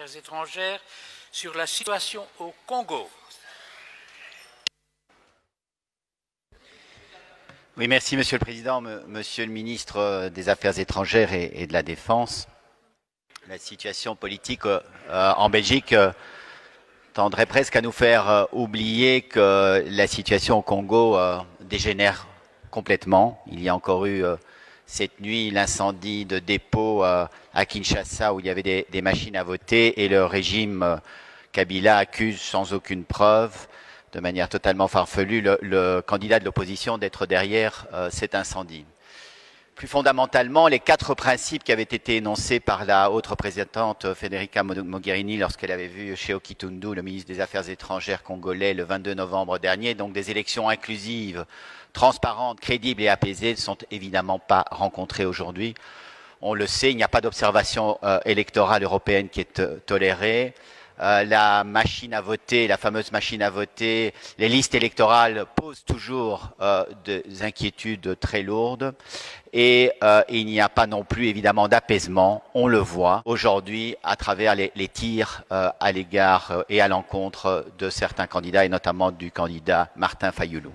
Affaires étrangères sur la situation au Congo. Oui, merci Monsieur le Président, Monsieur le Ministre des Affaires étrangères et de la Défense. La situation politique en Belgique tendrait presque à nous faire oublier que la situation au Congo dégénère complètement. Il y a encore eu cette nuit l'incendie de dépôt à Kinshasa où il y avait des machines à voter et le régime Kabila accuse sans aucune preuve, de manière totalement farfelue, le candidat de l'opposition d'être derrière cet incendie. Plus fondamentalement, les 4 principes qui avaient été énoncés par la haute représentante Federica Mogherini lorsqu'elle avait vu Sheikh Kitundu, le ministre des Affaires étrangères congolais, le 22 novembre dernier, donc des élections inclusives, transparentes, crédibles et apaisées, ne sont évidemment pas rencontrés aujourd'hui. On le sait, il n'y a pas d'observation électorale européenne qui est tolérée. La machine à voter, la fameuse machine à voter, les listes électorales posent toujours des inquiétudes très lourdes et il n'y a pas non plus évidemment d'apaisement, on le voit aujourd'hui à travers les tirs à l'égard et à l'encontre de certains candidats et notamment du candidat Martin Fayulu.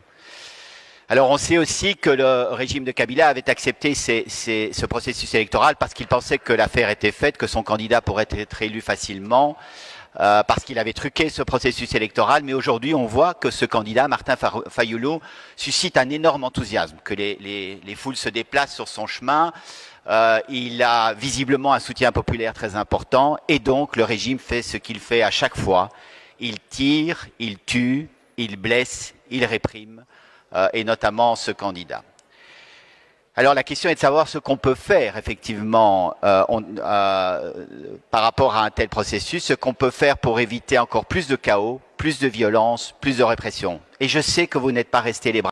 Alors on sait aussi que le régime de Kabila avait accepté ce processus électoral parce qu'il pensait que l'affaire était faite, que son candidat pourrait être élu facilement, parce qu'il avait truqué ce processus électoral, mais aujourd'hui on voit que ce candidat, Martin Fayulu, suscite un énorme enthousiasme, que les foules se déplacent sur son chemin, il a visiblement un soutien populaire très important, et donc le régime fait ce qu'il fait à chaque fois, il tire, il tue, il blesse, il réprime, et notamment ce candidat. Alors la question est de savoir ce qu'on peut faire effectivement par rapport à un tel processus, ce qu'on peut faire pour éviter encore plus de chaos, plus de violence, plus de répression. Et je sais que vous n'êtes pas restés les bras